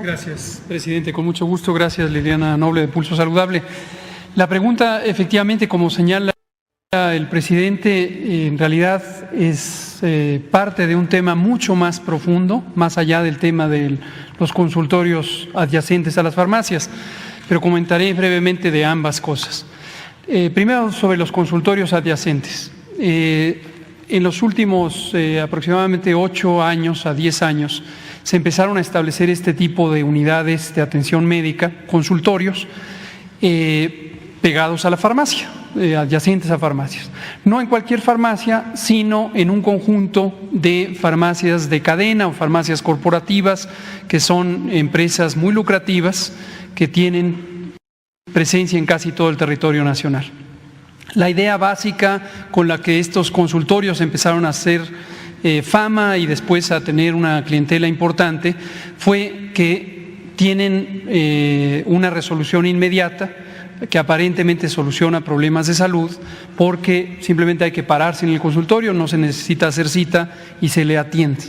Gracias, presidente. Con mucho gusto. Gracias, Liliana Noble, de Pulso Saludable. La pregunta, efectivamente, como señala el presidente, en realidad es parte de un tema mucho más profundo, más allá del tema de los consultorios adyacentes a las farmacias, pero comentaré brevemente de ambas cosas. Primero, sobre los consultorios adyacentes. En los últimos aproximadamente 8 años a 10 años, se empezaron a establecer este tipo de unidades de atención médica, consultorios, pegados a la farmacia, adyacentes a farmacias. No en cualquier farmacia, sino en un conjunto de farmacias de cadena o farmacias corporativas, que son empresas muy lucrativas, que tienen presencia en casi todo el territorio nacional. La idea básica con la que estos consultorios empezaron a hacer fama y después a tener una clientela importante fue que tienen una resolución inmediata que aparentemente soluciona problemas de salud, porque simplemente hay que pararse en el consultorio, no se necesita hacer cita y se le atiende.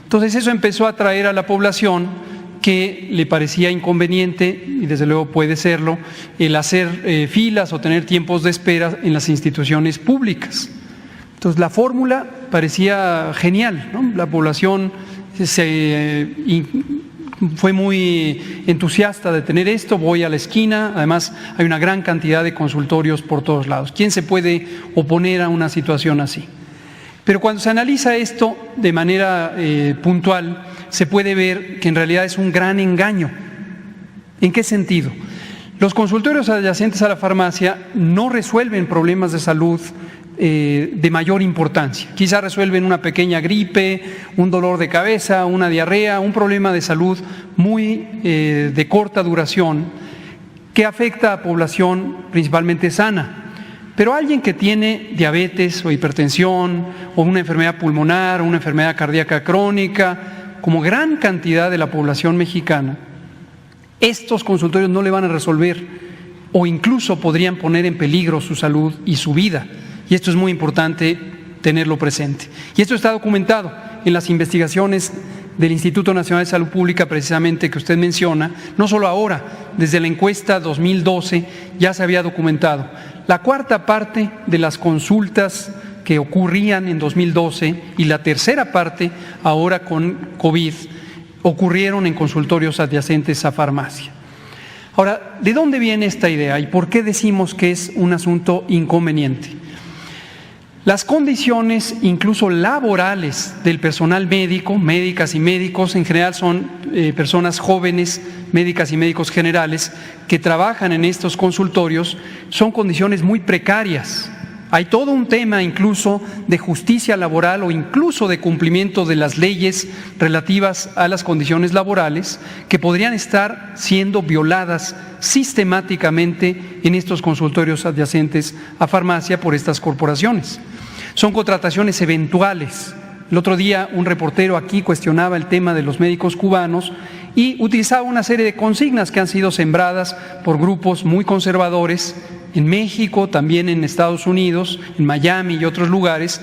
Entonces eso empezó a atraer a la población que le parecía inconveniente, y desde luego puede serlo, el hacer filas o tener tiempos de espera en las instituciones públicas. Entonces la fórmula parecía genial, ¿no? La población fue muy entusiasta de tener esto. Voy a la esquina, además hay una gran cantidad de consultorios por todos lados. ¿Quién se puede oponer a una situación así? Pero cuando se analiza esto de manera puntual, se puede ver que en realidad es un gran engaño. ¿En qué sentido? Los consultorios adyacentes a la farmacia no resuelven problemas de salud de mayor importancia. Quizá resuelven una pequeña gripe, un dolor de cabeza, una diarrea, un problema de salud muy de corta duración que afecta a población principalmente sana. Pero alguien que tiene diabetes o hipertensión o una enfermedad pulmonar o una enfermedad cardíaca crónica, como gran cantidad de la población mexicana, estos consultorios no le van a resolver o incluso podrían poner en peligro su salud y su vida. Y esto es muy importante tenerlo presente. Y esto está documentado en las investigaciones del Instituto Nacional de Salud Pública, precisamente, que usted menciona. No solo ahora, desde la encuesta 2012 ya se había documentado. La cuarta parte de las consultas que ocurrían en 2012 y la tercera parte ahora con COVID ocurrieron en consultorios adyacentes a farmacia. Ahora, ¿de dónde viene esta idea y por qué decimos que es un asunto inconveniente? Las condiciones, incluso laborales, del personal médico, médicas y médicos, en general son personas jóvenes, médicas y médicos generales, que trabajan en estos consultorios, son condiciones muy precarias. Hay todo un tema incluso de justicia laboral o incluso de cumplimiento de las leyes relativas a las condiciones laborales que podrían estar siendo violadas sistemáticamente en estos consultorios adyacentes a farmacia por estas corporaciones. Son contrataciones eventuales. El otro día un reportero aquí cuestionaba el tema de los médicos cubanos y utilizaba una serie de consignas que han sido sembradas por grupos muy conservadores en México, también en Estados Unidos, en Miami y otros lugares,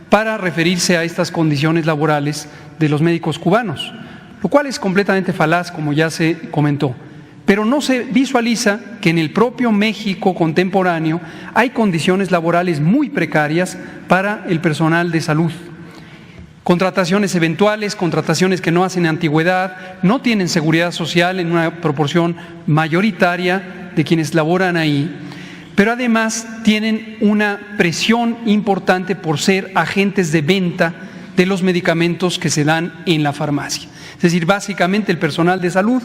para referirse a estas condiciones laborales de los médicos cubanos, lo cual es completamente falaz, como ya se comentó. Pero no se visualiza que en el propio México contemporáneo hay condiciones laborales muy precarias para el personal de salud. Contrataciones eventuales, contrataciones que no hacen antigüedad, no tienen seguridad social en una proporción mayoritaria de quienes laboran ahí, pero además tienen una presión importante por ser agentes de venta de los medicamentos que se dan en la farmacia. Es decir, básicamente el personal de salud,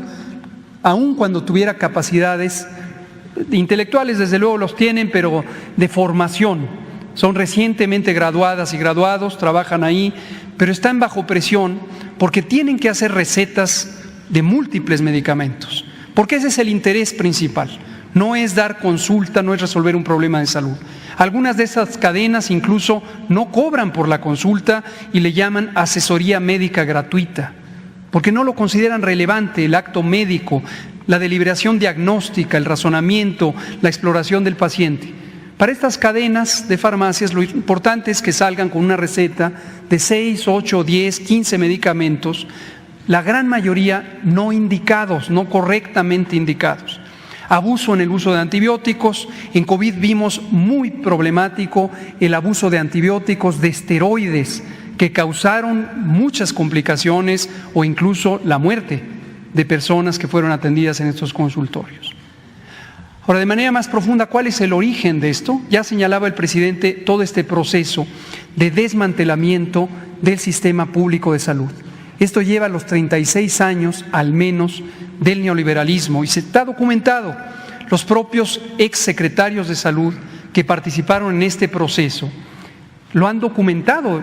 aun cuando tuviera capacidades intelectuales, desde luego los tienen, pero de formación, son recientemente graduadas y graduados, trabajan ahí, pero están bajo presión porque tienen que hacer recetas de múltiples medicamentos, porque ese es el interés principal. No es dar consulta, no es resolver un problema de salud. Algunas de estas cadenas incluso no cobran por la consulta y le llaman asesoría médica gratuita, porque no lo consideran relevante el acto médico, la deliberación diagnóstica, el razonamiento, la exploración del paciente. Para estas cadenas de farmacias lo importante es que salgan con una receta de 6, 8, 10, 15 medicamentos, la gran mayoría no indicados, no correctamente indicados. Abuso en el uso de antibióticos. En COVID vimos muy problemático el abuso de antibióticos, de esteroides, que causaron muchas complicaciones o incluso la muerte de personas que fueron atendidas en estos consultorios. Ahora, de manera más profunda, ¿cuál es el origen de esto? Ya señalaba el presidente todo este proceso de desmantelamiento del sistema público de salud. Esto lleva los 36 años al menos del neoliberalismo y se está documentado. Los propios exsecretarios de salud que participaron en este proceso lo han documentado.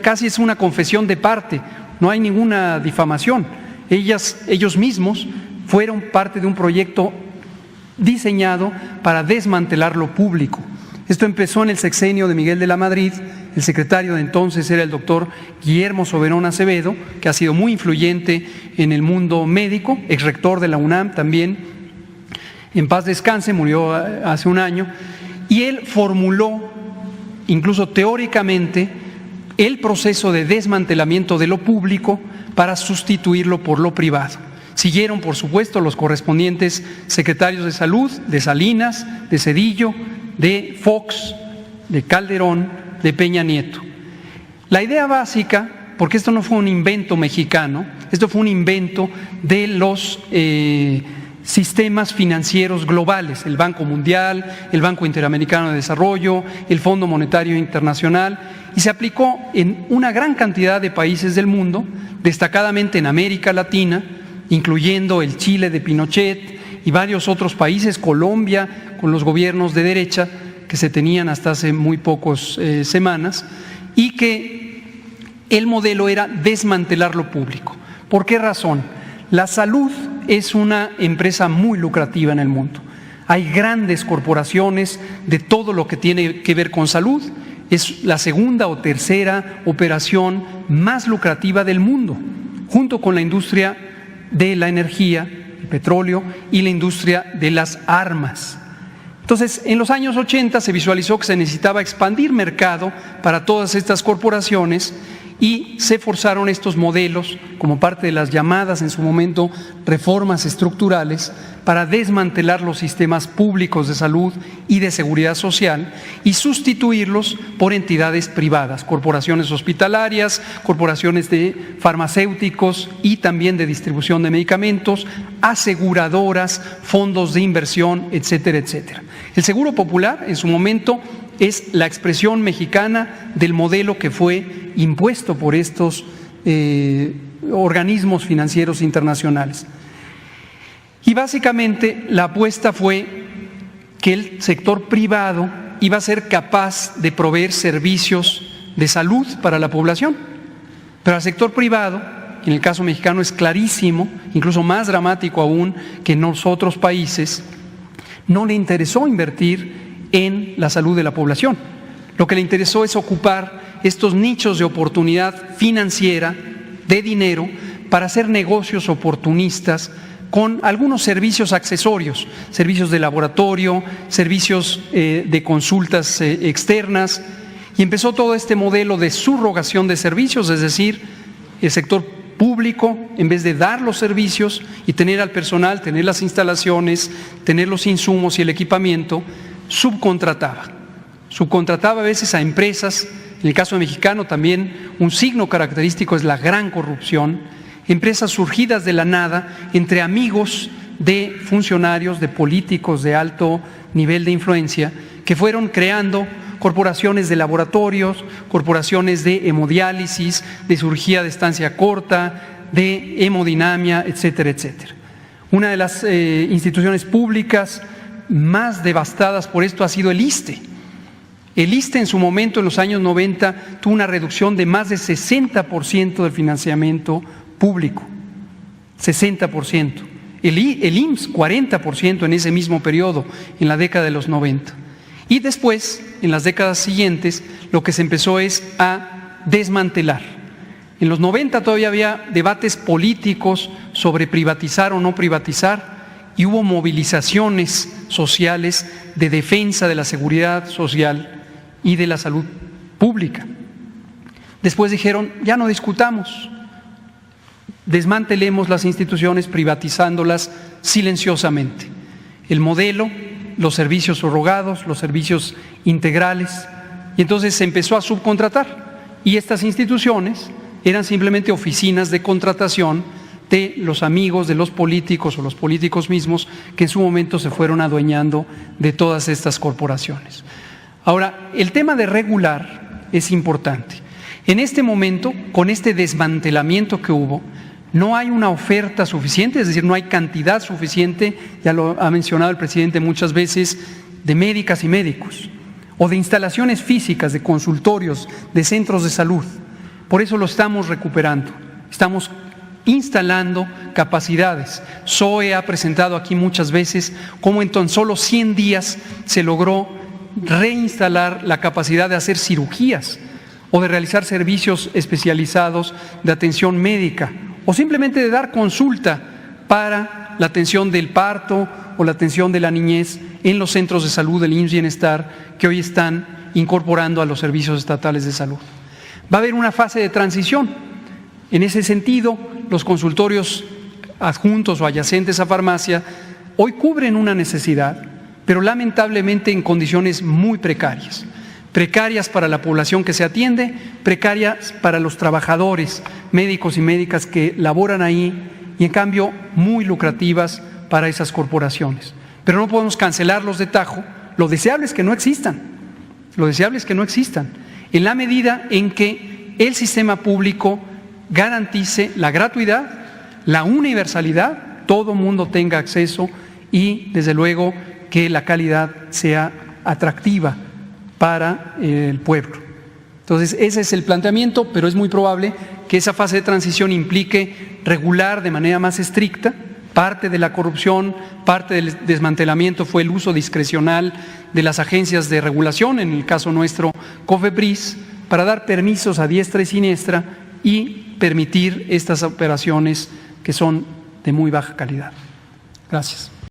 Casi es una confesión de parte, no hay ninguna difamación. Ellos mismos fueron parte de un proyecto diseñado para desmantelar lo público. Esto empezó en el sexenio de Miguel de la Madrid. El secretario de entonces era el doctor Guillermo Soberón Acevedo, que ha sido muy influyente en el mundo médico, exrector de la UNAM también, en paz descanse, murió hace un año, y él formuló, incluso teóricamente, el proceso de desmantelamiento de lo público para sustituirlo por lo privado. Siguieron, por supuesto, los correspondientes secretarios de salud, de Salinas, de Zedillo, de Fox, de Calderón, de Peña Nieto. La idea básica, porque esto no fue un invento mexicano, esto fue un invento de los sistemas financieros globales, el Banco Mundial, el Banco Interamericano de Desarrollo, el Fondo Monetario Internacional, y se aplicó en una gran cantidad de países del mundo, destacadamente en América Latina, incluyendo el Chile de Pinochet y varios otros países, Colombia, con los gobiernos de derecha, que se tenían hasta hace muy pocas semanas, y que el modelo era desmantelar lo público. ¿Por qué razón? La salud es una empresa muy lucrativa en el mundo. Hay grandes corporaciones de todo lo que tiene que ver con salud. Es la segunda o tercera operación más lucrativa del mundo, junto con la industria de la energía, el petróleo, y la industria de las armas. Entonces, en los años 80 se visualizó que se necesitaba expandir mercado para todas estas corporaciones y se forzaron estos modelos como parte de las llamadas en su momento reformas estructurales para desmantelar los sistemas públicos de salud y de seguridad social y sustituirlos por entidades privadas, corporaciones hospitalarias, corporaciones de farmacéuticos y también de distribución de medicamentos, aseguradoras, fondos de inversión, etcétera, etcétera. El Seguro Popular en su momento es la expresión mexicana del modelo que fue impuesto por estos organismos financieros internacionales. Y básicamente la apuesta fue que el sector privado iba a ser capaz de proveer servicios de salud para la población. Pero al sector privado, en el caso mexicano es clarísimo, incluso más dramático aún que en los otros países, no le interesó invertir en la salud de la población. Lo que le interesó es ocupar estos nichos de oportunidad financiera, de dinero, para hacer negocios oportunistas con algunos servicios accesorios, servicios de laboratorio, servicios de consultas externas, y empezó todo este modelo de subrogación de servicios, es decir, el sector público, en vez de dar los servicios y tener al personal, tener las instalaciones, tener los insumos y el equipamiento, subcontrataba a veces a empresas. En el caso mexicano también un signo característico es la gran corrupción, empresas surgidas de la nada entre amigos de funcionarios, de políticos de alto nivel de influencia, que fueron creando corporaciones de laboratorios, corporaciones de hemodiálisis, de cirugía de estancia corta, de hemodinamia, etcétera, etcétera. Una de las instituciones públicas más devastadas por esto ha sido el ISSSTE. El ISSSTE en su momento, en los años 90, tuvo una reducción de más de 60% del financiamiento público, 60%. El IMSS, 40% en ese mismo periodo, en la década de los 90. Y después, en las décadas siguientes, lo que se empezó es a desmantelar. En los 90 todavía había debates políticos sobre privatizar o no privatizar, y hubo movilizaciones sociales de defensa de la seguridad social y de la salud pública. Después dijeron, ya no discutamos, desmantelemos las instituciones privatizándolas silenciosamente. El modelo, los servicios subrogados, los servicios integrales, y entonces se empezó a subcontratar. Y estas instituciones eran simplemente oficinas de contratación de los amigos de los políticos o los políticos mismos que en su momento se fueron adueñando de todas estas corporaciones. Ahora, el tema de regular es importante. En este momento, con este desmantelamiento que hubo, no hay una oferta suficiente, es decir, no hay cantidad suficiente, ya lo ha mencionado el presidente muchas veces, de médicas y médicos, o de instalaciones físicas, de consultorios, de centros de salud. Por eso lo estamos recuperando, estamos instalando capacidades. SOE ha presentado aquí muchas veces cómo en tan solo 100 días se logró reinstalar la capacidad de hacer cirugías o de realizar servicios especializados de atención médica o simplemente de dar consulta para la atención del parto o la atención de la niñez en los centros de salud del IMSS Bienestar que hoy están incorporando a los servicios estatales de salud. Va a haber una fase de transición. En ese sentido, los consultorios adjuntos o adyacentes a farmacia hoy cubren una necesidad, pero lamentablemente en condiciones muy precarias. Precarias para la población que se atiende, precarias para los trabajadores, médicos y médicas que laboran ahí y en cambio muy lucrativas para esas corporaciones. Pero no podemos cancelarlos de tajo. Lo deseable es que no existan. Lo deseable es que no existan. En la medida en que el sistema público garantice la gratuidad, la universalidad, todo mundo tenga acceso y desde luego que la calidad sea atractiva para el pueblo. Entonces ese es el planteamiento, pero es muy probable que esa fase de transición implique regular de manera más estricta. Parte de la corrupción, parte del desmantelamiento fue el uso discrecional de las agencias de regulación, en el caso nuestro COFEPRIS, para dar permisos a diestra y siniestra y permitir estas operaciones que son de muy baja calidad. Gracias.